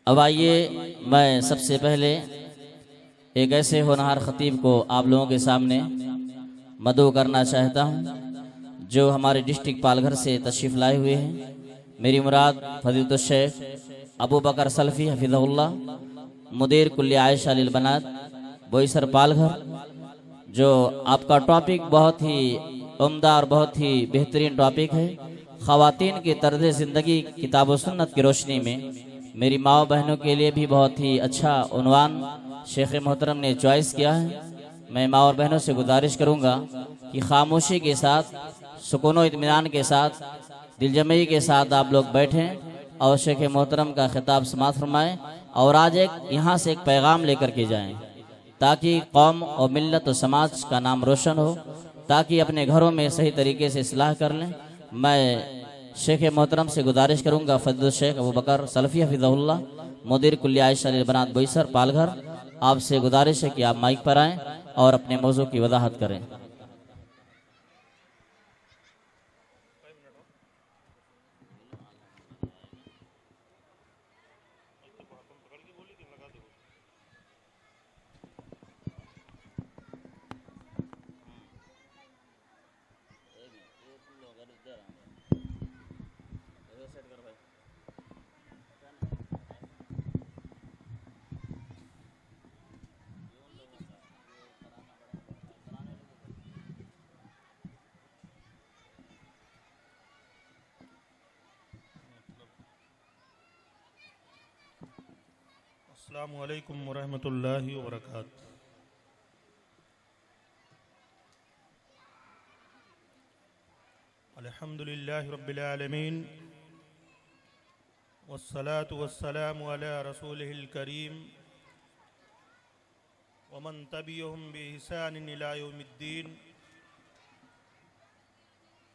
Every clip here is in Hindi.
अब आइए, मैं सबसे पहले एक ऐसे होनहार खतीब को आप लोगों के सामने मदऊ करना चाहता हूं जो हमारे डिस्ट्रिक्ट पालघर से तशरीफ़ लाए हुए हैं। मेरी मुराद फजीलतुल शेख अबू बकर सल्फी हफिज़हुल्लाह, मुदीर कुल्ली आयशा लिल बनात बोईसर पालघर। जो आपका टॉपिक बहुत ही उम्दा और बहुत ही बेहतरीन टॉपिक है, ख़वातीन की तर्ज़ ज़िंदगी किताब व सुन्नत की रोशनी में। मेरी माँ बहनों के लिए भी बहुत ही अच्छा उन्वान शेख मोहतरम ने चॉइस किया है। मैं माँ और बहनों से गुजारिश करूँगा कि खामोशी के साथ, सुकून व इत्मीनान के साथ, दिलजमई के साथ आप लोग बैठें और शेख मोहतरम का खिताब समाअत फरमाएँ और आज एक यहाँ से एक पैगाम लेकर के जाएँ ताकि कौम और मिल्लत और समाज का नाम रोशन हो, ताकि अपने घरों में सही तरीके से इस्लाह कर लें। मैं शेख मोहतरम से गुजारिश करूंगा फजीलतुल शेख अबू बकर सल्फी हफिज़हुल्लाह, मुदीर कुल्ली आयशा लिल बनात बोईसर पालघर, आपसे गुजारिश है कि आप माइक पर आएँ और अपने मौजू की वजाहत करें। अस्सलामु अलैकुम वरहमतुल्लाहि वबरकातुहू। अल्हम्दुलिल्लाहि रब्बिल आलमीन वस्सलातु वस्सलामु अला रसूलिहिल करीम वमन तबिअहुम बिइहसानिन इला यौमिद्दीन,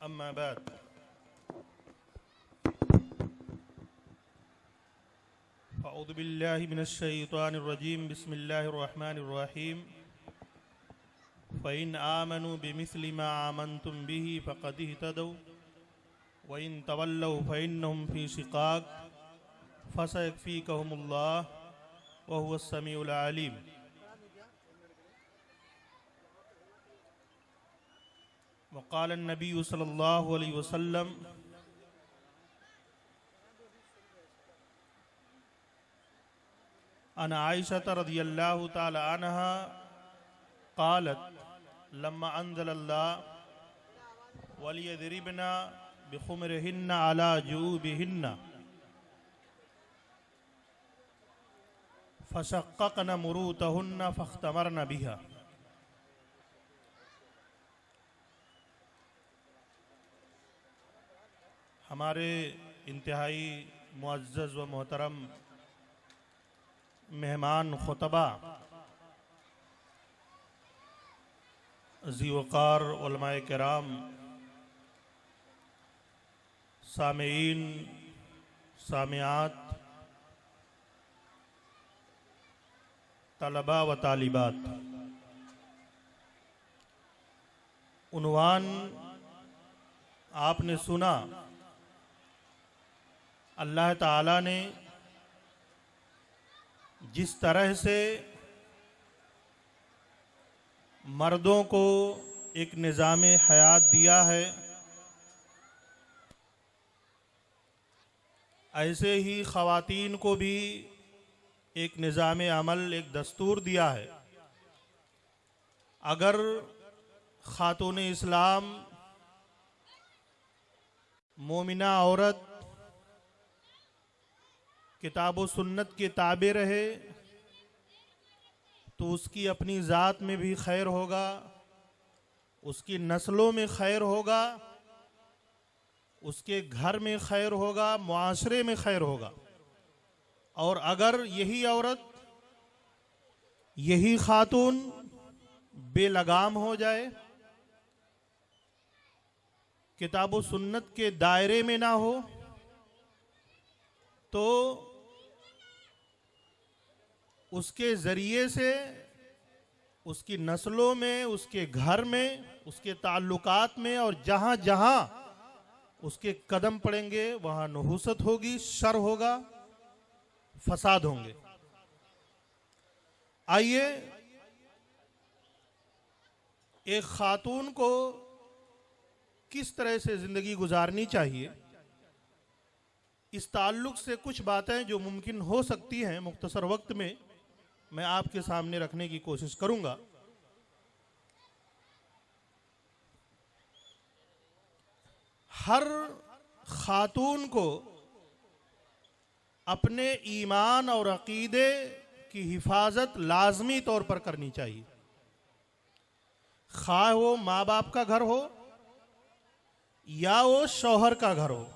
अम्मा बाद। अऊज़ु बिल्लाहि मिनश शैतानिर रजीम, बिस्मिल्लाहिर रहमानिर रहीम। फ़इन आमनू बिमिस्लि मा आमनतुम बिही फ़क़द इह्तदौ व इन तवल्लौ फ़इन्नहुम फ़ी शिक़ाक़ फ़सयक्फ़ीकहुमुल्लाह व हुवस समीउल अलीम। व क़ाल अन्नबिय्यु सल्लल्लाहु अलैहि वसल्लम अन आयशा रज़ियल्लाहु ताला अन्हा क़ालत लम्मा अंज़लल्लाह वलियज़रिबना बिख़ुमरिहिन्ना अला जुऊबिहिन्ना फ़शक़क़ना मुरूतहुन्ना फ़ख्तमरना बिहा। हमारे इंतहाई मुअज़्ज़ज़ व मोहतरम मेहमान खुतबा, ज़ी-वक़ार उलमाए किराम, सामेईन, सामियात, तलबा व तालिबात, उन्वान आपने सुना। अल्लाह ताला ने जिस तरह से मर्दों को एक निज़ाम हयात दिया है, ऐसे ही ख़वातीन को भी एक निज़ाम अमल, एक दस्तूर दिया है। अगर खातून इस्लाम, मोमिना औरत किताब व सुन्नत के ताबे रहे तो उसकी अपनी ज़ात में भी खैर होगा, उसकी नस्लों में खैर होगा, उसके घर में खैर होगा, मुआशरे में खैर होगा। और अगर यही औरत, यही खातून बेलगाम हो जाए, किताब व सुन्नत के दायरे में ना हो, तो उसके ज़रिए से उसकी नस्लों में, उसके घर में, उसके ताल्लुकात में और जहाँ जहाँ उसके कदम पड़ेंगे वहाँ नहुसत होगी, शर होगा, फसाद होंगे। आइए, एक खातून को किस तरह से जिंदगी गुजारनी चाहिए, इस ताल्लुक से कुछ बातें जो मुमकिन हो सकती हैं मुख्तसर वक्त में मैं आपके सामने रखने की कोशिश करूंगा। हर खातून को अपने ईमान और अकीदे की हिफाजत लाजमी तौर पर करनी चाहिए। खा वो माँ बाप का घर हो या वो शौहर का घर हो,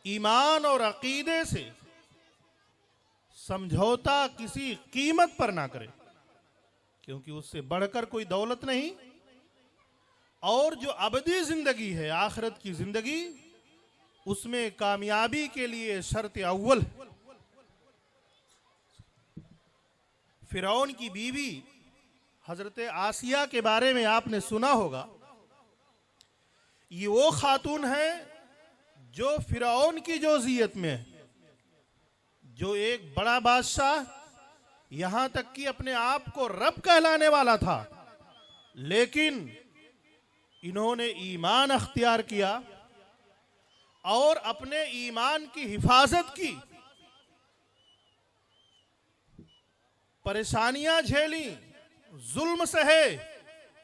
ईमान और अकीदे से समझौता किसी कीमत पर ना करे, क्योंकि उससे बढ़कर कोई दौलत नहीं। और जो अबदी जिंदगी है, आखिरत की जिंदगी, उसमें कामयाबी के लिए शर्त अव्वल फिरौन की बीवी हजरत आसिया के बारे में आपने सुना होगा। ये वो खातून है जो फिरौन की जोजियत में है, जो एक बड़ा बादशाह, यहां तक कि अपने आप को रब कहलाने वाला था, लेकिन इन्होंने ईमान अख्तियार किया और अपने ईमान की हिफाजत की, परेशानियां झेली, जुल्म सहे,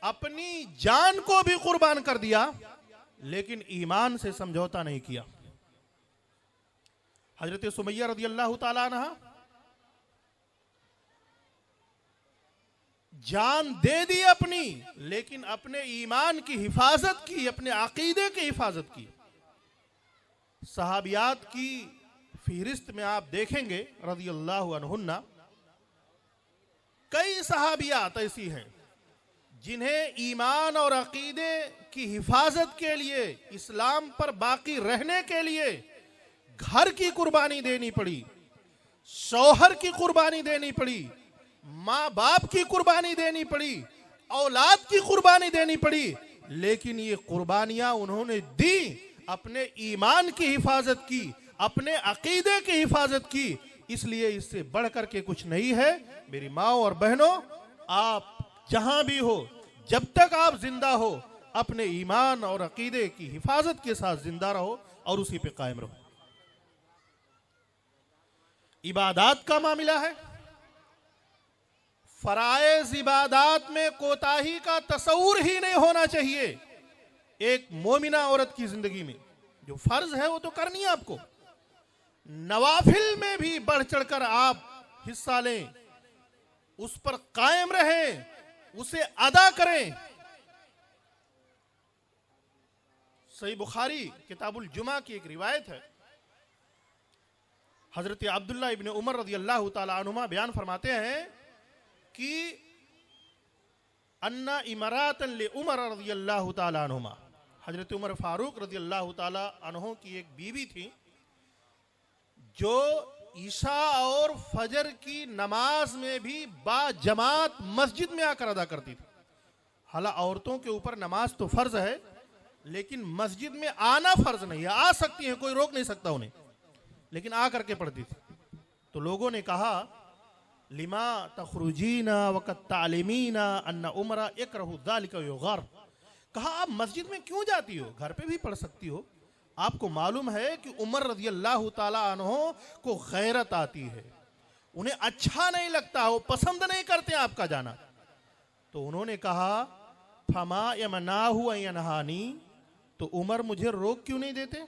अपनी जान को भी कुर्बान कर दिया, लेकिन ईमान से समझौता नहीं किया। हजरत सुमैया रज़ी अल्लाह ताला अन्हा जान दे दी अपनी, लेकिन अपने ईमान की हिफाजत की, अपने अकीदे की हिफाजत की। सहाबियात की फहरिस्त में आप देखेंगे रज़ी अल्लाहु अन्हुन्ना, कई सहाबियात ऐसी हैं जिन्हें ईमान और अकीदे की हिफाजत के लिए, इस्लाम पर बाकी रहने के लिए घर की कुर्बानी देनी पड़ी, शौहर की कुर्बानी देनी पड़ी, माँ बाप की कुर्बानी देनी पड़ी, औलाद की कुर्बानी देनी पड़ी, लेकिन ये कुर्बानियां उन्होंने दी, अपने ईमान की हिफाजत की, अपने अकीदे की हिफाजत की। इसलिए इससे बढ़कर के कुछ नहीं है। मेरी माँ और बहनों, आप जहां भी हो, जब तक आप जिंदा हो, अपने ईमान और अकीदे की हिफाजत के साथ जिंदा रहो और उसी पे कायम रहो। इबादात का मामला है, फराइज इबादात में कोताही का तस्वुर ही नहीं होना चाहिए। एक मोमिना औरत की जिंदगी में जो फर्ज है वो तो करनी है आपको, नवाफिल में भी बढ़ चढ़कर आप हिस्सा लें, उस पर कायम रहें, उसे अदा करें। सही बुखारी किताबुल जुमा की एक रिवायत है, हजरत अब्दुल्ला इब्न उमर रज़ी अल्लाह ताला अन्हुमा बयान फरमाते हैं कि अन्ना इमरातन ले उमर रज़ी अल्लाह ताला अन्हुमा, हजरत उमर फारूक रज़ी अल्लाह ताला अन्हु की एक बीवी थी जो ईशा और फजर की नमाज में भी बाजमात मस्जिद में आकर अदा करती थी। हालांकि औरतों के ऊपर नमाज तो फर्ज है, लेकिन मस्जिद में आना फर्ज नहीं है। आ सकती है, कोई रोक नहीं सकता उन्हें, लेकिन आ करके पढ़ती थी। तो लोगों ने कहा, लिमा तखरुजीना वक़त तालिमीना अन्ना उमरा इकरहु ज़ालिका युग़ार, कहा आप मस्जिद में क्यों जाती हो, घर पे भी पढ़ सकती हो। आपको मालूम है कि उमर रज़ी अल्लाह ताला अन्हो को गैरत आती है, उन्हें अच्छा नहीं लगता, वो पसंद नहीं करते आपका जाना। तो उन्होंने कहा, फमा यमनाहु यनहानी, तो उमर मुझे रोक क्यों नहीं देते।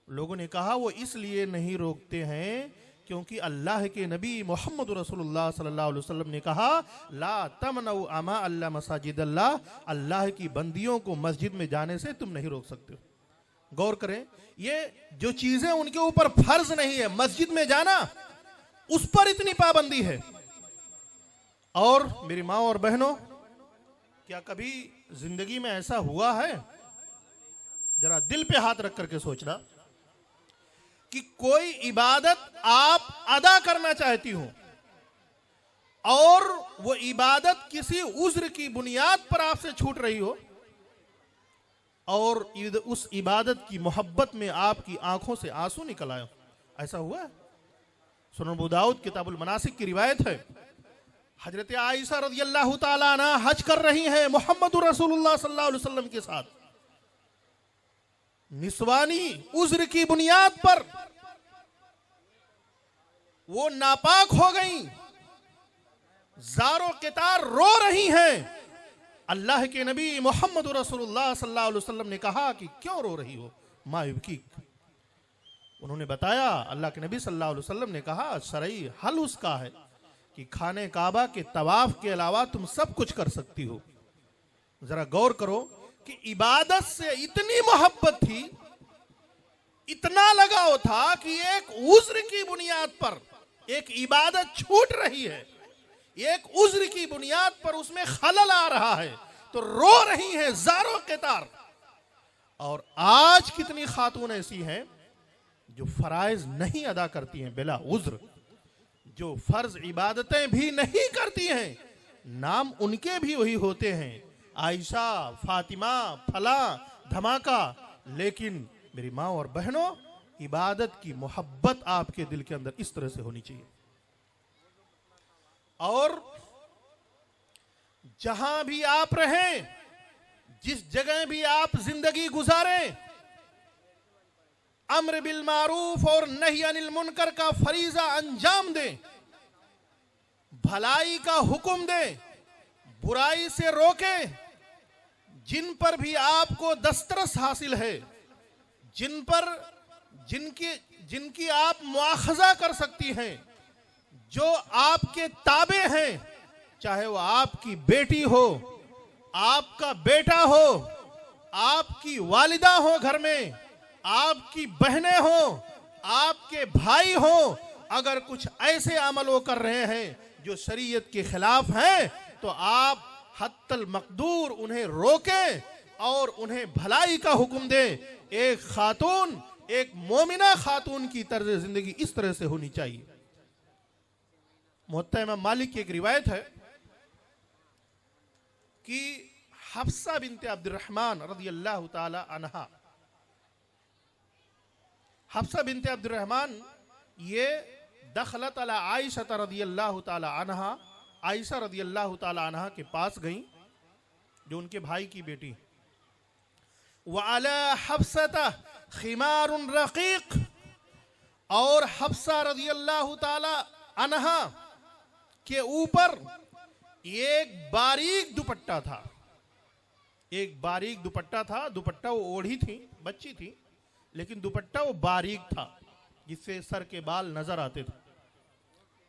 लोगों ने कहा, वो इसलिए नहीं रोकते हैं क्योंकि अल्लाह के नबी मोहम्मद रसूलुल्लाह सल्लल्लाहु अलैहि वसल्लम ने कहा, ला तमनउ अमा अल्लाह मसाजिद अल्लाह, अल्लाह की बंदियों को मस्जिद में जाने से तुम नहीं रोक सकते हो। गौर करें, ये जो चीजें उनके ऊपर फर्ज नहीं है, मस्जिद में जाना, उस पर इतनी पाबंदी है। और मेरी माँ और बहनों, क्या कभी जिंदगी में ऐसा हुआ है, जरा दिल पे हाथ रख करके सोचना, कि कोई इबादत आप अदा करना चाहती हो और वो इबादत किसी उज्र की बुनियाद पर आपसे छूट रही हो और उस इबादत की मोहब्बत में आपकी आंखों से आंसू निकल आए? ऐसा हुआ है? सुनन अबू दाऊद किताबुल मनासिक की रिवायत है, हजरत आयशा रज़ियल्लाहु ताला अन्हा हज कर रही हैं मोहम्मद रसूलुल्लाह सल्लल्लाहु अलैहि वसल्लम के साथ। निस्वानी उज्र की बुनियाद पर वो नापाक हो गई, ज़ारो क़ितार रो रही हैं। अल्लाह के नबी मोहम्मद रसूलुल्लाह सल्लल्लाहु अलैहि वसल्लम ने कहा कि क्यों रो रही हो मा युबकीक। उन्होंने बताया, अल्लाह के नबी सल्लल्लाहु अलैहि वसल्लम ने कहा, शरई हल उसका है कि खाने काबा के तवाफ के अलावा तुम सब कुछ कर सकती हो। जरा गौर करो कि इबादत से इतनी मोहब्बत थी, इतना लगाव था कि एक उज्र की बुनियाद पर एक इबादत छूट रही है, एक उज्र की बुनियाद पर उसमें खलल आ रहा है तो रो रही हैं ज़ारो क़ितार। और आज कितनी खातून ऐसी हैं जो फराइज नहीं अदा करती हैं बिला उज्र, जो फर्ज इबादतें भी नहीं करती हैं, नाम उनके भी वही होते हैं, आयशा, फातिमा, फला, धमाका। लेकिन मेरी माँ और बहनों, इबादत की मोहब्बत आपके दिल के अंदर इस तरह से होनी चाहिए। और जहां भी आप रहें, जिस जगह भी आप जिंदगी गुजारें, अम्र बिल मारूफ और नही अनिल मुनकर का फरीजा अंजाम दें, भलाई का हुक्म दें, बुराई से रोकें। जिन पर भी आपको दस्तरस हासिल है, जिनकी आप मुआखजा कर सकती हैं, जो आपके ताबे हैं, चाहे वो आपकी बेटी हो, आपका बेटा हो, आपकी वालिदा हो घर में, आपकी बहनें हो, आपके भाई हो, अगर कुछ ऐसे अमल वो कर रहे हैं जो शरीयत के खिलाफ हैं, तो आप हत्तल मकदूर उन्हें रोकें और उन्हें भलाई का हुक्म दें। एक खातून, एक मोमिना खातून की तर्ज जिंदगी इस तरह से होनी चाहिए। मुअत्ता इमाम मालिक की एक रिवायत है कि हफ्सा बिनते अब्दुर्रहमान रज़ियल्लाहु ताला अन्हा, हफ्सा बिनते अब्दुर्रहमान ये दखलत अला आयशा रज़ियल्लाहु ताला अन्हा, आयशा रज़ियल्लाहु ताला अन्हा के पास गई, जो उनके भाई की बेटी। व अला हफ्सता खिमारुन रकीक, और हफ्सा रज़ियल्लाहु ताला अन्हा के ऊपर एक बारीक दुपट्टा था, एक बारीक दुपट्टा था। दुपट्टा वो ओढ़ी थी, बच्ची थी, लेकिन दुपट्टा वो बारीक था जिससे सर के बाल नजर आते थे।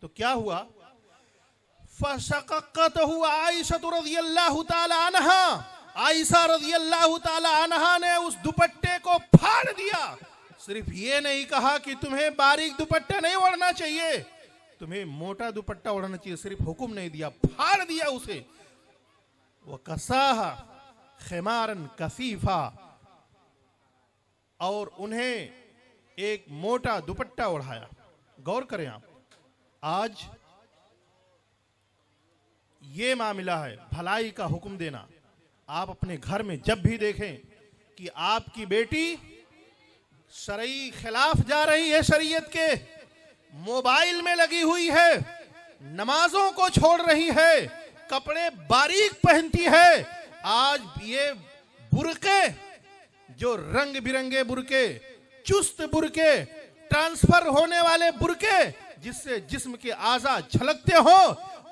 तो क्या हुआ, फशक़क़तहु आयशा रज़ियल्लाहु ताला अन्हा, आयशा रज़ियल्लाहु ताला अन्हा ने उस दुपट्टे को फाड़ दिया। सिर्फ ये नहीं कहा कि तुम्हें बारीक दुपट्टा नहीं ओढ़ना चाहिए, तुम्हें मोटा दुपट्टा ओढ़ना चाहिए, सिर्फ हुक्म नहीं दिया, फाड़ दिया उसे। वह कसाहा खिमारन कसीफा, और उन्हें एक मोटा दुपट्टा ओढ़ाया। गौर करें आप, आज ये मामला है भलाई का हुक्म देना। आप अपने घर में जब भी देखें कि आपकी बेटी शरई खिलाफ जा रही है, शरीयत के, मोबाइल में लगी हुई है, नमाजों को छोड़ रही है, कपड़े बारीक पहनती है, आज ये बुरके, जो रंग बिरंगे बुरके, चुस्त बुरके, ट्रांसफर होने वाले बुरके, जिससे जिस्म के आज़ा झलकते हो,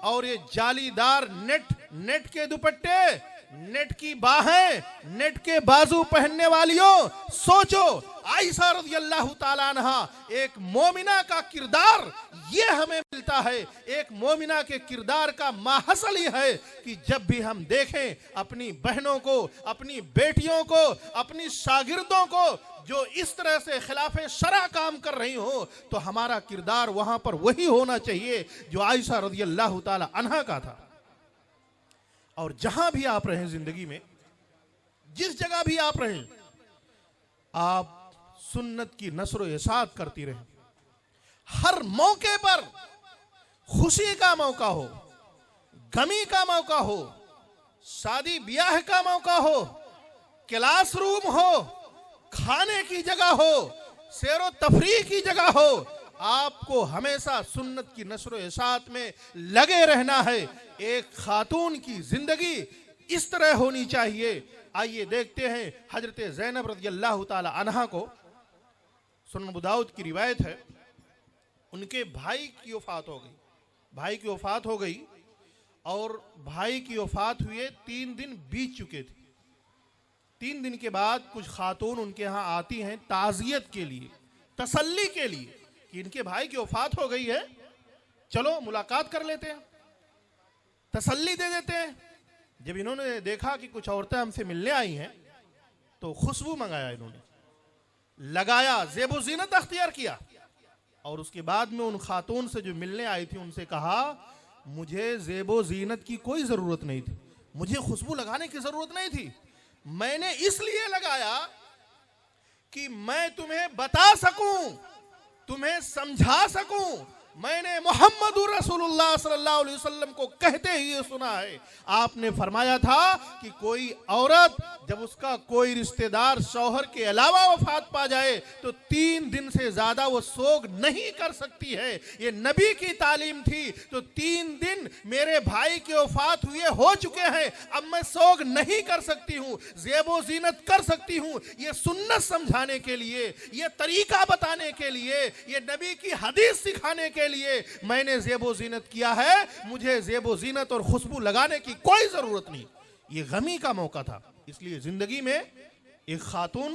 और ये जालीदार नेट के दुपट्टे, नेट की बाहें, नेट के बाजू पहनने वालियों, सोचो आयशा रज़ियल्लाहु ताला अन्हा, एक मोमिना का किरदार ये हमें मिलता है। एक मोमिना के किरदार का माहसल ही है कि जब भी हम देखें अपनी बहनों को, अपनी बेटियों को, अपनी शागिर्दों को जो इस तरह से खिलाफे शरा काम कर रही हो, तो हमारा किरदार वहां पर वही होना चाहिए जो आयशा रज़ियल्लाहु ताला अन्हा का था। और जहां भी आप रहें जिंदगी में, जिस जगह भी आप रहें, आप सुन्नत की नस्र व इशाअत करती रहें। हर मौके पर, खुशी का मौका हो, गमी का मौका हो, शादी ब्याह का मौका हो, क्लासरूम हो, खाने की जगह हो, सैरो तफरीह की जगह हो, आपको हमेशा सुन्नत की नशर इशाअत में लगे रहना है। एक खातून की जिंदगी इस तरह होनी चाहिए। आइए देखते हैं हजरत ज़ैनब रज़ियल्लाहु ताला अन्हा को, सुनन अबू दाऊद की रिवायत है, उनके भाई की वफात हो गई। भाई की वफात हो गई और भाई की वफात हुए 3 दिन बीत चुके थे। 3 दिन के बाद कुछ खातून उनके यहाँ आती हैं ताज़ियत के लिए, तसल्ली के लिए कि इनके भाई की वफात हो गई है, चलो मुलाकात कर लेते हैं, तसल्ली दे देते हैं। जब इन्होंने देखा कि कुछ औरतें हमसे मिलने आई हैं तो खुशबू मंगाया, इन्होंने लगाया, ज़ेबो ज़ीनत अख्तियार किया और उसके बाद में उन खातून से जो मिलने आई थी उनसे कहा मुझे ज़ेबो ज़ीनत की कोई ज़रूरत नहीं थी, मुझे खुशबू लगाने की ज़रूरत नहीं थी, मैंने इसलिए लगाया कि मैं तुम्हें बता सकूं, तुम्हें समझा सकूं। मैंने मोहम्मदुर रसूलुल्लाह सल्लल्लाहु अलैहि वसल्लम को कहते ही ये सुना है, आपने फरमाया था कि कोई औरत जब उसका कोई रिश्तेदार शौहर के अलावा वफात पा जाए तो 3 दिन से ज्यादा वो सोग नहीं कर सकती है। ये नबी की तालीम थी। तो 3 दिन मेरे भाई की वफात हुए हो चुके हैं, अब मैं सोग नहीं कर सकती हूँ, ज़ेबो ज़ीनत कर सकती हूँ। ये सुन्नत समझाने के लिए, ये तरीका बताने के लिए, ये नबी की हदीस सिखाने के लिए मैंने ज़ेबो ज़ीनत किया है। मुझे ज़ेबो ज़ीनत और खुशबू लगाने की कोई जरूरत नहीं। ये गमी का मौका था। इसलिए जिंदगी में एक खातून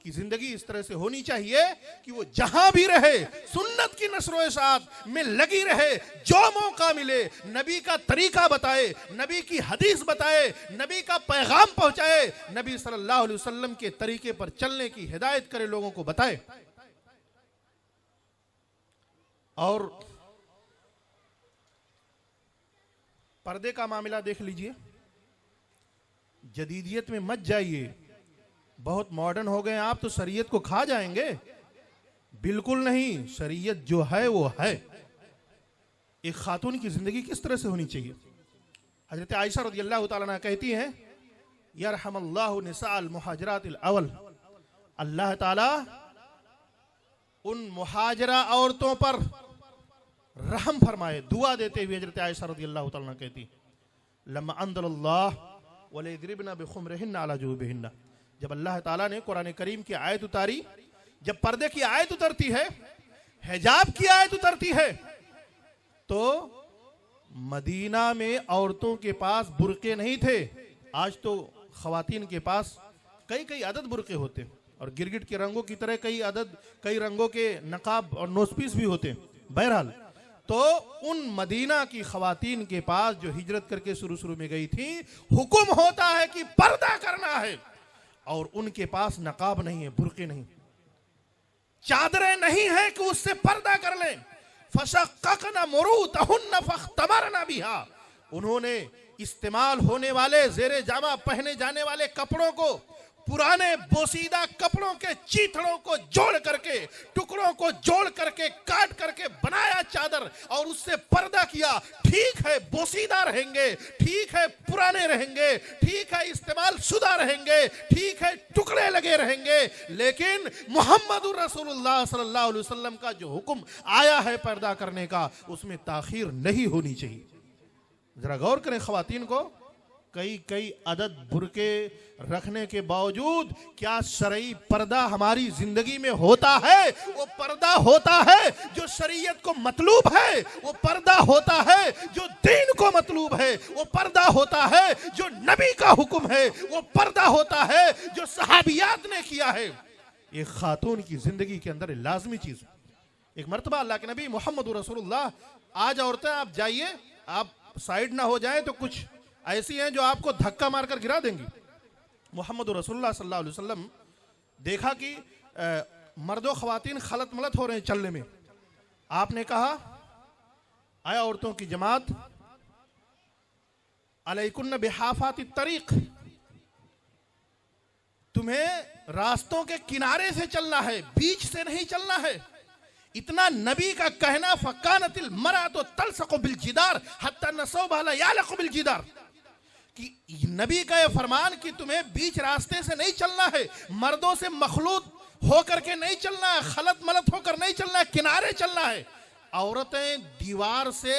की जिंदगी इस तरह से होनी चाहिए कि वो जहां भी रहे सुन्नत की नशर इशाअत में लगी रहे, जो मौका मिले नबी का तरीका बताए, नबी की हदीस बताए, नबी का पैगाम पहुंचाए, नबी सल्लल्लाहु अलैहि वसल्लम के तरीके पर चलने की हिदायत करे, लोगों को बताए। और पर्दे का मामला देख लीजिए, जदीदियत में मत जाइए, बहुत मॉडर्न हो गए आप तो शरीयत को खा जाएंगे, बिल्कुल नहीं। शरीयत जो है वो है। एक खातून की जिंदगी किस तरह से होनी चाहिए। हजरत आयशा रज़ियल्लाहु ताला अन्हा कहती हैं, यरहमल्लाहु निसाअल मुहाजिरातिल अवल, अल्लाह ताला उन मुहाजिरा औरतों पर रहम फरमाए। दुआ देते हुए हजरत आयशा रज़ियल्लाहु ताला अन्हा कहती, लम्मा अंज़लल्लाह वलयद्रिबना बिखुमरिहिन्ना अला जुबहिन्ना, जब अल्लाह ताला ने कुरान करीम की आयत उतारी, जब पर्दे की आयत उतरती है, हिजाब की आयत उतरती है, तो मदीना में औरतों के पास बुरके नहीं थे। आज तो खवातीन के पास कई कई अदद बुरके होते और गिरगिट के रंगों की तरह कई रंगों के नकाब और नोजपीस भी होते। बहरहाल, तो उन मदीना की खवातीन के पास जो हिजरत करके शुरू में गई थी, हुक्म होता है कि पर्दा करना है, और उनके पास नकाब नहीं है, बुरके नहीं, चादरें नहीं है कि उससे पर्दा कर लें। फशक्ककना मुरूतहुन्ना फख्तमरना बिहा, उन्होंने इस्तेमाल होने वाले जेरे जामा पहने जाने वाले कपड़ों को, पुराने बोसीदा कपड़ों के चीथड़ों को जोड़ करके, टुकड़ों को जोड़ करके, काट करके बनाया चादर और उससे पर्दा किया। ठीक है बोसीदा रहेंगे, ठीक है पुराने रहेंगे, ठीक है इस्तेमाल शुदा रहेंगे, ठीक है टुकड़े लगे रहेंगे, लेकिन मोहम्मदुर रसूलुल्लाह सल्लल्लाहु अलैहि वसल्लम का जो हुक्म आया है पर्दा करने का, उसमें ताखीर नहीं होनी चाहिए। जरा गौर करें, खवातीन को कई अदद बुरके रखने के बावजूद क्या शरई पर्दा हमारी जिंदगी में होता है? वो पर्दा होता है जो शरीयत को मतलूब है, वो पर्दा होता है जो दीन को मतलूब है, वो पर्दा होता है जो नबी का हुक्म है, वो पर्दा होता है जो सहाबियात ने किया है। एक खातून की जिंदगी के अंदर लाजमी चीज। एक मर्तबा अल्लाह के नबी मोहम्मद रसूलुल्लाह, आज औरतें आप जाइए, आप साइड ना हो जाए तो कुछ ऐसी हैं जो आपको धक्का मारकर गिरा देंगी। मोहम्मद रसूलुल्लाह सल्लल्लाहु अलैहि वसल्लम देखा कि मर्दों खवातीन खलत मलत हो रहे हैं चलने में। आपने कहा, आया औरतों की जमात, अलैकुन्न बिहाफाति तरीक, तुम्हें रास्तों के किनारे से चलना है, बीच से नहीं चलना है। इतना नबी का कहना, फकानतिल मरातो तलसकु बिल जिदार हत्ता नसौबा ला यालकु बिल जिदार, कि नबी का यह फरमान कि तुम्हें बीच रास्ते से नहीं चलना है, मर्दों से मखलूत होकर के नहीं चलना है, खलत मलत होकर नहीं चलना है, किनारे चलना है। औरतें दीवार से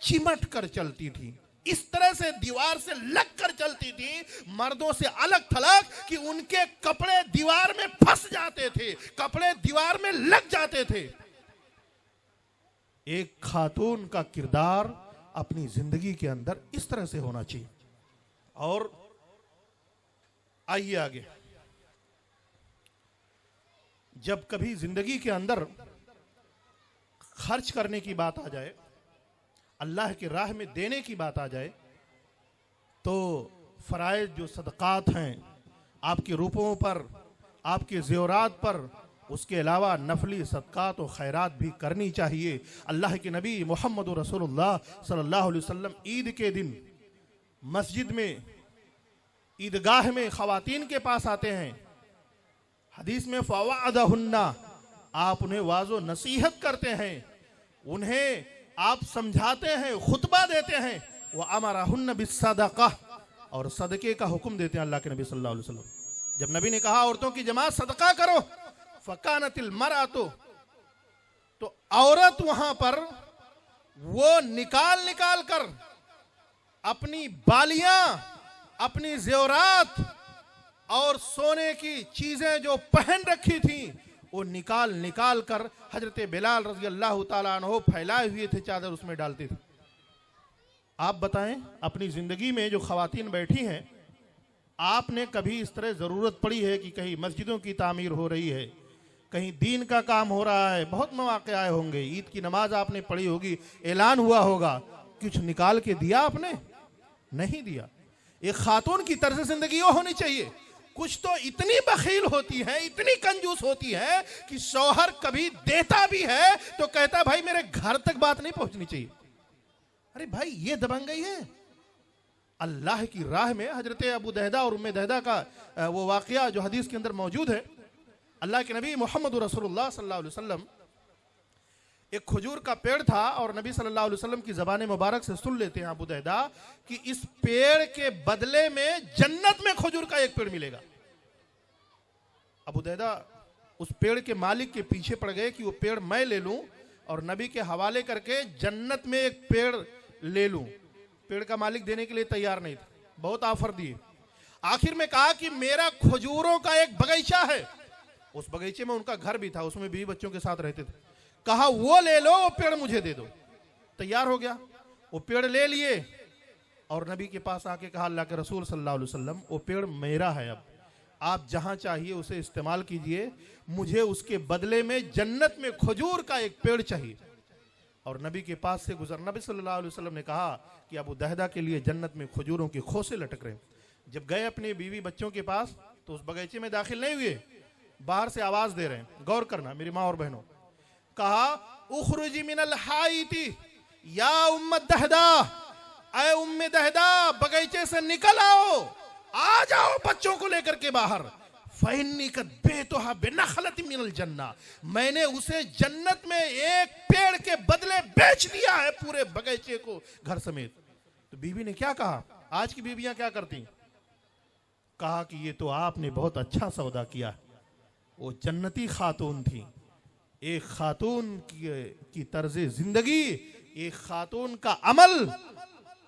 चिमट कर चलती थी, इस तरह से दीवार से लग कर चलती थी, मर्दों से अलग थलग कि उनके कपड़े दीवार में फंस जाते थे, कपड़े दीवार में लग जाते थे। एक खातून का किरदार अपनी जिंदगी के अंदर इस तरह से होना चाहिए। और आइए आगे, जब कभी जिंदगी के अंदर खर्च करने की बात आ जाए, अल्लाह की राह में देने की बात आ जाए, तो फराइज जो सदकात हैं आपके रूपों पर, आपके ज़ेवरात पर, उसके अलावा नफली सदकात और खैरात भी करनी चाहिए। अल्लाह के नबी मोहम्मद रसूलुल्लाह सल्लल्लाहु अलैहि वसल्लम ईद के दिन मस्जिद में, ईदगाह में ख़वातीन के पास आते हैं। हदीस में फ़वाअदहुन्ना, आप उन्हें वाज़ो नसीहत करते हैं, उन्हें आप समझाते हैं, खुतबा देते हैं। व अमरहुन्न बिस्सदक़ा, और सदके का हुक्म देते हैं अल्लाह के नबी सल्लल्लाहु अलैहि वसल्लम। जब नबी ने कहा औरतों की जमात सदका करो, फ़कानतिल मरअतु, तो औरत वहां पर वो निकाल निकाल कर अपनी बालियां, अपनी ज़ेवरात और सोने की चीजें जो पहन रखी थी, वो निकाल निकाल कर हजरत बिलाल रज़ी अल्लाह ताला अन्हु फैलाए हुए थे चादर, उसमें डालते थे। आप बताएं, अपनी जिंदगी में जो खवातीन बैठी हैं, आपने कभी इस तरह जरूरत पड़ी है कि कहीं मस्जिदों की तामीर हो रही है, कहीं दीन का काम हो रहा है, बहुत मौके आए होंगे, ईद की नमाज आपने पढ़ी होगी, ऐलान हुआ होगा, कुछ निकाल के दिया आपने? नहीं दिया। एक खातून की तर्ज जिंदगी वो होनी चाहिए। कुछ तो इतनी बखील होती है, इतनी कंजूस होती है कि शौहर कभी देता भी है तो कहता भाई मेरे घर तक बात नहीं पहुंचनी चाहिए। अरे भाई ये दबंगई है। अल्लाह की राह में हजरत अबू दहदा और उम्मे दहदा का वो वाकया जो हदीस के अंदर मौजूद है, अल्लाह के नबी मोहम्मद रसूलुल्लाह सल्लल्लाहु अलैहि वसल्लम, एक खजूर का पेड़ था और नबी सल्लल्लाहु अलैहि वसल्लम की ज़बान मुबारक से सुन लेते हैं अबू दहदा कि इस पेड़ के बदले में जन्नत में खजूर का एक पेड़ मिलेगा। अबू दहदा उस पेड़ के मालिक के पीछे पड़ गए कि वो पेड़ मैं ले लूं और नबी के हवाले करके जन्नत में एक पेड़ ले लूं। पेड़ का मालिक देने के लिए तैयार नहीं था, बहुत ऑफर दिए। आखिर में कहा कि मेरा खजूरों का एक बगीचा है, उस बगीचे में उनका घर भी था, उसमें बीवी बच्चों के साथ रहते थे। कहा वो ले लो, वो पेड़ मुझे दे दो। तैयार हो गया, वो पेड़ ले लिए और नबी के पास आके कहा अल्लाह के रसूल सल्लल्लाहु अलैहि वसल्लम, वो पेड़ मेरा है, अब आप जहां चाहिए उसे इस्तेमाल कीजिए, मुझे उसके बदले में जन्नत में खजूर का एक पेड़ चाहिए। और नबी के पास से गुजर, नबी सल्लल्लाहु अलैहि वसल्लम ने कहा कि अबू दहदा के लिए जन्नत में खजूरों के खोसे लटक रहे। जब गए अपने बीवी बच्चों के पास तो उस बगीचे में दाखिल नहीं हुए, बाहर से आवाज दे रहे हैं, गौर करना मेरी माँ और बहनों। कहा उखरुजी मिनल हाइती या उम्म दहदा, ऐ उम्मे दहदा बगीचे से निकल आओ, आ जाओ बच्चों को लेकर के बाहर। फइन्नी कद बेतुहा बिनखलति मिनल जन्ना, मैंने उसे जन्नत में एक पेड़ के बदले बेच दिया है, पूरे बगीचे को घर समेत। तो बीवी ने क्या कहा? आज की बीवियां क्या करती? कहा कि ये तो आपने बहुत अच्छा सौदा किया। वो जन्नती खातून थी। एक खातून की तर्ज जिंदगी, एक खातून का अमल,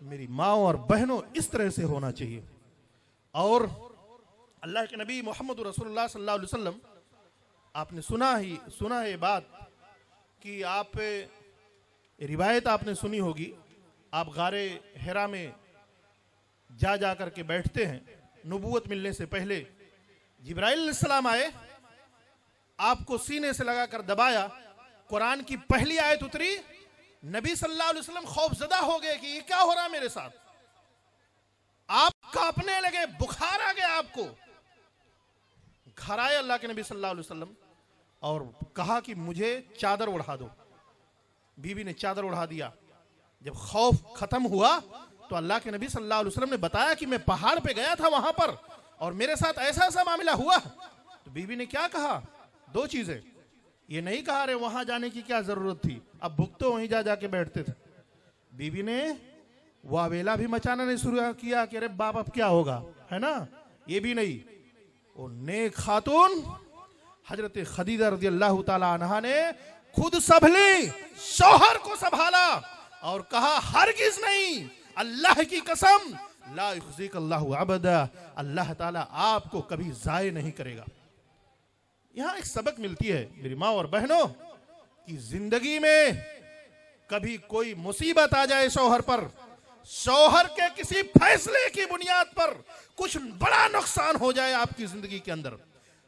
मेरी माँ और बहनों, इस तरह से होना चाहिए। और अल्लाह के नबी मोहम्मद रसूलुल्लाह सल्लल्लाहु अलैहि वसल्लम, आपने सुना है बात कि आप रिवायत आपने सुनी होगी, आप गारे हिरा में जा करके बैठते हैं, नबूवत मिलने से पहले जिब्राइल अलैहिस्सलाम आए, आपको सीने से लगाकर दबाया, कुरान की पहली आयत उतरी, नबी सल्लल्लाहु अलैहि वसल्लम खौफजदा हो गए कि ये क्या हो रहा है मेरे साथ। आप कांपने लगे, बुखार आ गया आपको। घर आए अल्लाह के नबी सल्लल्लाहु अलैहि वसल्लम और कहा कि मुझे चादर उड़ा दो। बीवी ने चादर उड़ा दिया। जब खौफ खत्म हुआ तो अल्लाह के नबी सल्लल्लाहु अलैहि वसल्लम ने बताया कि मैं पहाड़ पे गया था वहां पर और मेरे साथ ऐसा ऐसा मामला हुआ। तो बीवी ने क्या कहा? दो चीजें। ये नहीं कहा रे वहां जाने की क्या जरूरत थी, अब भुख तो वहीं जाके बैठते थे। बीवी ने वावेला भी मचाना नहीं शुरू किया कि अरे बाप अब क्या होगा, है ना, ये भी नहीं। वो नेक खातून हजरत खदीजा रज़ियल्लाहु ताला अन्हा ने खुद संभली, शौहर को संभाला और कहा हरगिज नहीं, अल्लाह की कसम, ला युखज़िक अल्लाहु अबदा, अल्लाह ताला आपको कभी जाय नहीं करेगा। यहां एक सबक मिलती है मेरी माँ और बहनों कि जिंदगी में कभी कोई मुसीबत आ जाए शौहर पर, शौहर के किसी फैसले की बुनियाद पर कुछ बड़ा नुकसान हो जाए आपकी जिंदगी के अंदर,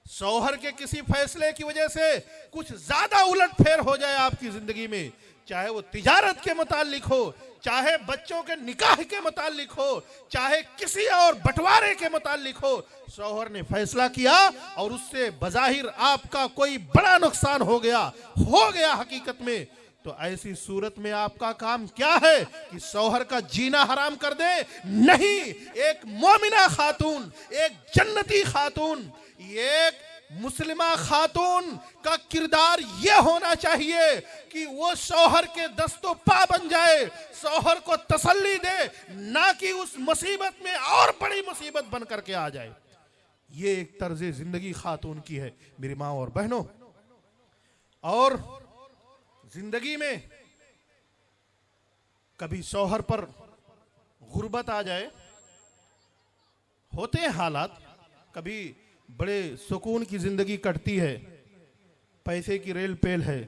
शौहर के किसी फैसले की वजह से कुछ ज्यादा उलटफेर हो जाए आपकी जिंदगी में, चाहे वो तिजारत के मुतालिक हो, चाहे बच्चों के निकाह के मुतालिक हो, चाहे किसी और बंटवारे के मुतालिक हो, शौहर ने फैसला किया और उससे बजाहिर आपका कोई बड़ा नुकसान हो गया हकीकत में, तो ऐसी सूरत में आपका काम क्या है कि शौहर का जीना हराम कर दे? नहीं, एक मोमिना खातून, एक जन्नती खातून, एक मुस्लिमा खातून का किरदार यह होना चाहिए कि वो शौहर के दस्तों पा बन जाए, शौहर को तसल्ली दे, ना कि उस मुसीबत में और बड़ी मुसीबत बन करके आ जाए। ये एक तर्ज जिंदगी खातून की है मेरी माँ और बहनों। और जिंदगी में कभी शौहर पर गुर्बत आ जाए, होते हैं हालात, कभी बड़े सुकून की जिंदगी कटती है, पैसे की रेल पेल है,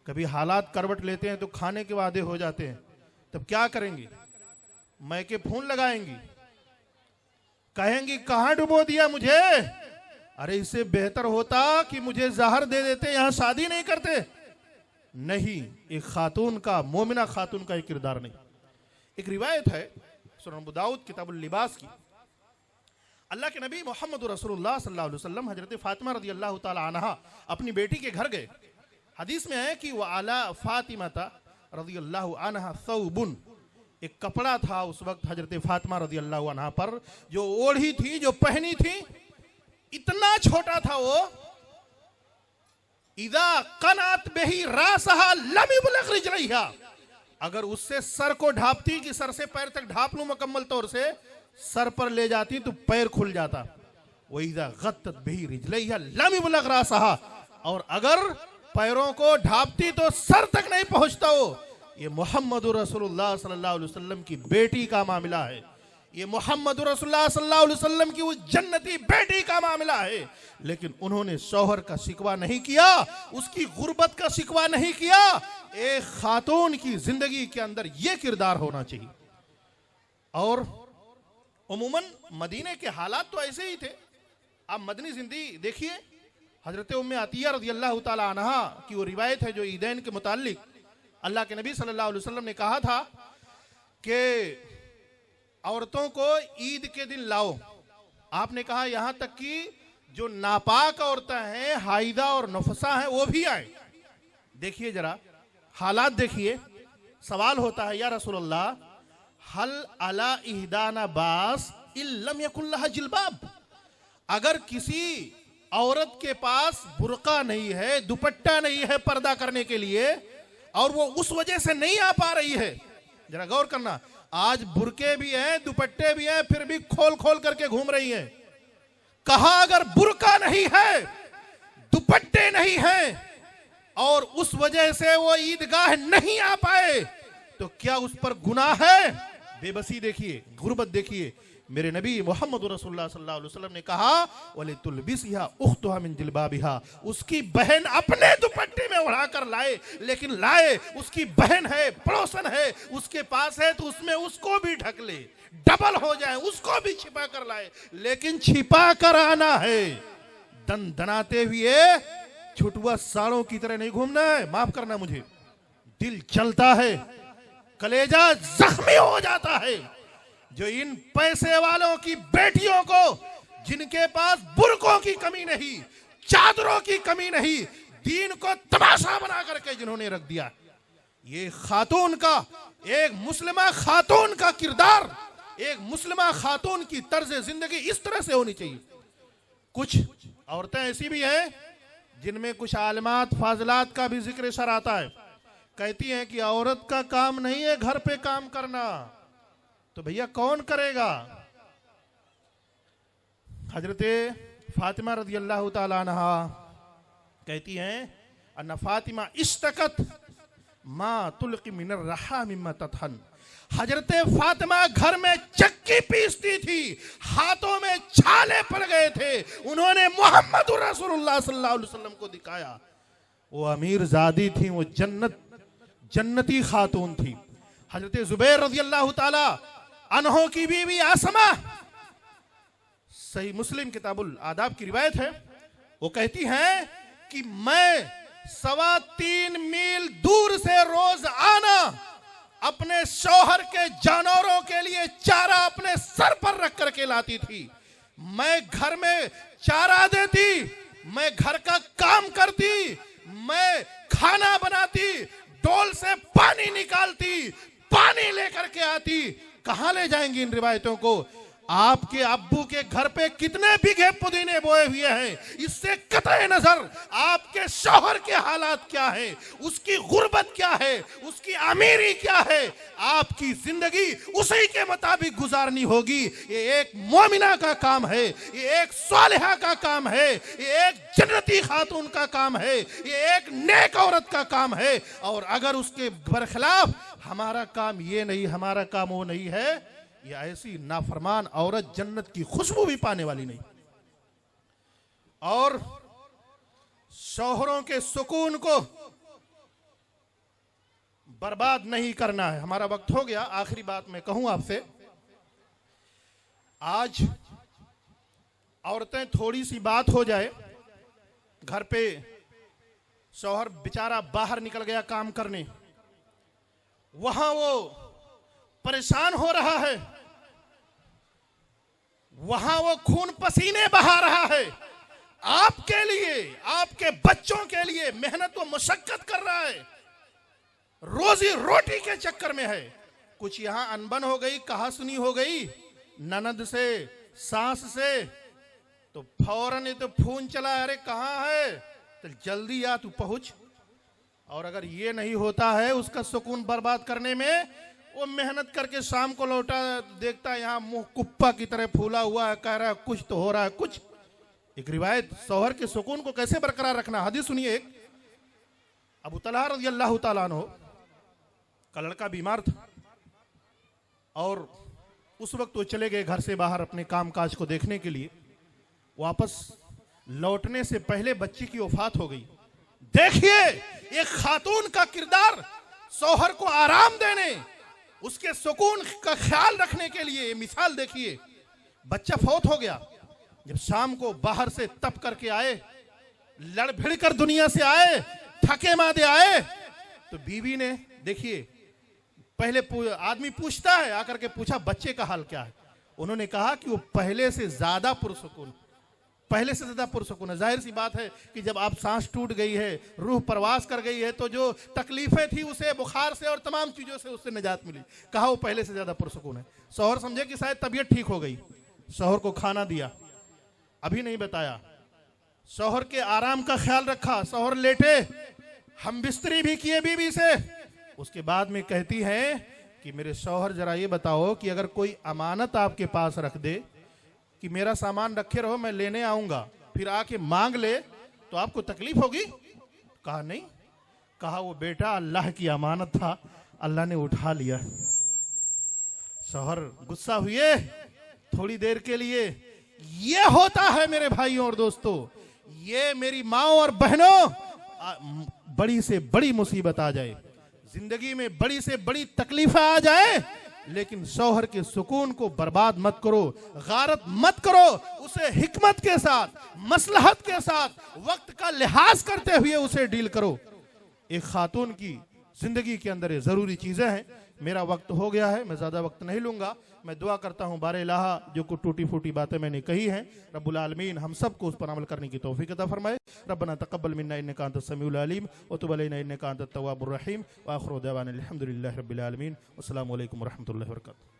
कभी हालात करवट लेते हैं तो खाने के वादे हो जाते हैं, तब क्या करेंगी? मैके फोन लगाएंगी, कहेंगी कहां डुबो दिया मुझे, अरे इससे बेहतर होता कि मुझे जहर दे देते, यहां शादी नहीं करते। नहीं, एक खातून का, मोमिना खातून का एक किरदार नहीं। एक रिवायत है सुनन अबू दाऊद किताबुल लिबास की, अल्लाह के नबी मोहम्मद रसूलुल्लाह सल्लल्लाहु अलैहि वसल्लम हजरत फातिमा रज़ियल्लाहु ताला अन्हा अपनी बेटी के घर गए। हदीस में है कि वह आला फातिमाता रज़ियल्लाहु अन्हा सौबुन, एक कपड़ा था उस वक्त हजरत फातिमा रज़ियल्लाहु अन्हा पर, जो ओढ़ी थी, जो पहनी थी, इतना छोटा था वो, इदा कनात बेही रासहा लम युबलग रिजलैहा, अगर उससे सर को ढापती कि सर से पैर तक ढाप लूं मुकम्मल तौर से, सर पर ले जाती तो पैर खुल जाता। वही इदा गत्तत बेही रिजलैहा लम युबलग रासहा, और अगर पैरों को ढापती तो सर तक नहीं पहुंचता हो। ये मोहम्मद रसूलुल्लाह सल्लल्लाहु अलैहि वसल्लम की बेटी का मामला है, ये मोहम्मद रसूलुल्लाह सल्लल्लाहु अलैहि वसल्लम की वो जन्नती बेटी का मामला है। लेकिन उन्होंने शौहर का शिकवा नहीं किया, उसकी गुर्बत का शिकवा नहीं किया। एक खातून की जिंदगी के अंदर यह किरदार होना चाहिए। और उमूमन मदीने के हालात तो ऐसे ही थे। आप मदनी जिंदगी देखिए, हजरत उम्मे अतिया रज़ियल्लाहु ताला अन्हा की वो रिवायत है जो ईदैन के मुतालिक अल्लाह के नबी सल्लल्लाहु अलैहि वसल्लम ने कहा था कि औरतों को ईद के दिन लाओ। आपने कहा यहां तक कि जो नापाक औरतें हैं, हाइदा और नफसा हैं, वो भी आए। देखिए जरा हालात देखिए। सवाल होता है, या रसूलल्लाह हल अला इहदाना बास इल्लम यकुल लहा जिल्बाब, अगर किसी औरत के पास बुर्का नहीं है, दुपट्टा नहीं है पर्दा करने के लिए, और वो उस वजह से नहीं आ पा रही है, जरा गौर करना, आज बुरके भी हैं, दुपट्टे भी हैं, फिर भी खोल खोल करके घूम रही हैं। कहा अगर बुरका नहीं है, दुपट्टे नहीं हैं, और उस वजह से वो ईदगाह नहीं आ पाए, तो क्या उस पर गुनाह है? बेबसी देखिए, गुर्बत देखिए। मेरे नबी मोहम्मद रसूलुल्लाह सल्लल्लाहु अलैहि वसल्लम ने कहा वले तुलबिसहा उख्तुहा मिन जिल्बाबिहा, उसकी बहन अपने दुपट्टे में उड़ा कर लाए, लेकिन लाए, उसकी बहन है, पड़ोसन है, उसके पास है, तो उसमें उसको भी ढक ले, डबल हो जाए, उसको भी छिपा कर लाए, लेकिन छिपा कर आना है। दन दनाते हुए छुटुआ साड़ों की तरह नहीं घूमना है। माफ करना मुझे, दिल चलता है, कलेजा जख्मी हो जाता है जो इन पैसे वालों की बेटियों को, जिनके पास बुरकों की कमी नहीं, चादरों की कमी नहीं, दीन को तमाशा बना करके जिन्होंने रख दिया। ये खातून का, एक मुस्लिमा खातून का किरदार, एक मुस्लिमा खातून की तर्ज जिंदगी इस तरह से होनी चाहिए। कुछ औरतें ऐसी भी हैं जिनमें कुछ आलिमात फाजिलात का भी जिक्र सर आता है। कहती हैं कि औरत का काम नहीं है घर पे काम करना, तो भैया कौन करेगा? हजरत फातिमा रज़ियल्लाहु ताला अन्हा कहती हैं अन्ना फातिमा इश्तकत माँ तुल्क़ी मिनर रहा मिम्मा ततहन। हजरत फातिमा घर में चक्की पीसती थी, हाथों में छाले पड़ गए थे, उन्होंने मोहम्मद रसूलुल्लाह सल्लल्लाहु अलैहि वसल्लम को दिखाया। वो अमीर जादी थी, वो जन्नती खातून थी। हजरत जुबैर रज़ियल्लाहु ताला अन्हो की बीवी आसमा, सही मुस्लिम किताबुल आदाब की रिवायत है, वो कहती हैं कि मैं 3.25 मील दूर से रोज आना अपने शौहर के जानवरों के लिए चारा अपने सर पर रख करके लाती थी। मैं घर में चारा देती, मैं घर का काम करती, मैं खाना बनाती, डोल से पानी निकालती, पानी लेकर के आती। कहां ले जाएंगी इन रिवायतों को? आपके अब्बू के घर पे कितने बीघे पुदीने बोए हुए हैं, इससे कतई नजर आपके शौहर के हालात क्या है, उसकी गुर्बत क्या है, उसकी अमीरी क्या है, आपकी जिंदगी उसी के मुताबिक गुजारनी होगी। ये एक मोमिना का काम है, ये एक सालिहा का काम है, ये एक जन्नती खातून का काम है, ये एक नेक औरत का काम है। और अगर उसके बरखिलाफ हमारा काम ये नहीं, हमारा काम वो नहीं है, या ऐसी नाफरमान औरत जन्नत की खुशबू भी पाने वाली नहीं। और शौहरों के सुकून को बर्बाद नहीं करना है। हमारा वक्त हो गया, आखिरी बात मैं कहूं आपसे, आज औरतें थोड़ी सी बात हो जाए, घर पे शौहर बेचारा बाहर निकल गया काम करने, वहां वो परेशान हो रहा है, वहां वो खून पसीने बहा रहा है, आपके लिए, आपके बच्चों के लिए मेहनत व मशक्कत कर रहा है, रोजी रोटी के चक्कर में है। कुछ यहां अनबन हो गई, कहा सुनी हो गई ननद से, सास से, तो फौरन तो फोन चला, अरे कहां है, तो जल्दी आ, तू पहुंच। और अगर ये नहीं होता है उसका सुकून बर्बाद करने में, वो मेहनत करके शाम को लौटा, देखता है यहाँ मुंह कुप्पा की तरह फूला हुआ है, कह रहा है कुछ तो हो रहा है कुछ। एक रिवायत शौहर के सुकून को कैसे बरकरार रखना, हदीस सुनिए। एक अबू तलहा रज़ियल्लाहु ताला अन्हु का लड़का बीमार था और उस वक्त वो चले गए घर से बाहर अपने काम काज को देखने के लिए। वापस लौटने से पहले बच्ची की वफात हो गई। देखिए एक खातून का किरदार, शौहर को आराम देने, उसके सुकून का ख्याल रखने के लिए मिसाल देखिए। बच्चा फौत हो गया, जब शाम को बाहर से तप करके आए, लड़ भिड़ कर दुनिया से आए, थके मादे आए, तो बीवी ने, देखिए पहले आदमी पूछता है, आकर के पूछा बच्चे का हाल क्या है। उन्होंने कहा कि वो पहले से ज्यादा पुरसुकून, पहले से ज्यादा पुरसुकून है। जाहिर सी बात है कि जब आप सांस टूट गई है, रूह परवास कर गई है, तो जो तकलीफें थी उसे, बुखार से और तमाम चीजों से उससे निजात मिली। कहा वो पहले से ज्यादा पुरसुकून है। शौहर समझे कि शायद तबीयत ठीक हो गई, शौहर को खाना दिया, अभी नहीं बताया, शौहर के आराम का ख्याल रखा, शौहर लेटे, हम बिस्तरी भी किए बीवी से। उसके बाद में कहती है कि मेरे शौहर जरा ये बताओ कि अगर कोई अमानत आपके पास रख दे कि मेरा सामान रखे रहो, मैं लेने आऊंगा, फिर आके मांग ले, तो आपको तकलीफ होगी? कहा नहीं। कहा वो बेटा अल्लाह की अमानत था, अल्लाह ने उठा लिया। शौहर गुस्सा हुए थोड़ी देर के लिए। ये होता है मेरे भाइयों और दोस्तों, ये मेरी माओ और बहनों, बड़ी से बड़ी मुसीबत आ जाए, जिंदगी में बड़ी से बड़ी तकलीफ आ जाए, लेकिन शौहर के सुकून को बर्बाद मत करो, गारत मत करो, उसे हिकमत के साथ, मसलहत के साथ, वक्त का लिहाज करते हुए उसे डील करो। एक खातून की जिंदगी के अंदर ये जरूरी चीजें हैं। मेरा वक्त हो गया है, मैं ज्यादा वक्त नहीं लूंगा। मैं दुआ करता हूँ बारे इलाहा, जो कुछ टूटी फूटी बातें मैंने कही हैं, रब्बुल आलमीन हम सबको उस पर अमल करने की तौफीक अता फरमाए। रब्बना तक़ब्बल मिन्ना इन्नका अंतस समीउल अलीम व तुब अलैना इन्नका अंतत तव्वाबुर रहीम व आखिरु दअवाना अल्हम्दुलिल्लाहि रब्बिल आलमीन। अस्सलामु अलैकुम व रहमतुल्लाहि व बरकातुहू।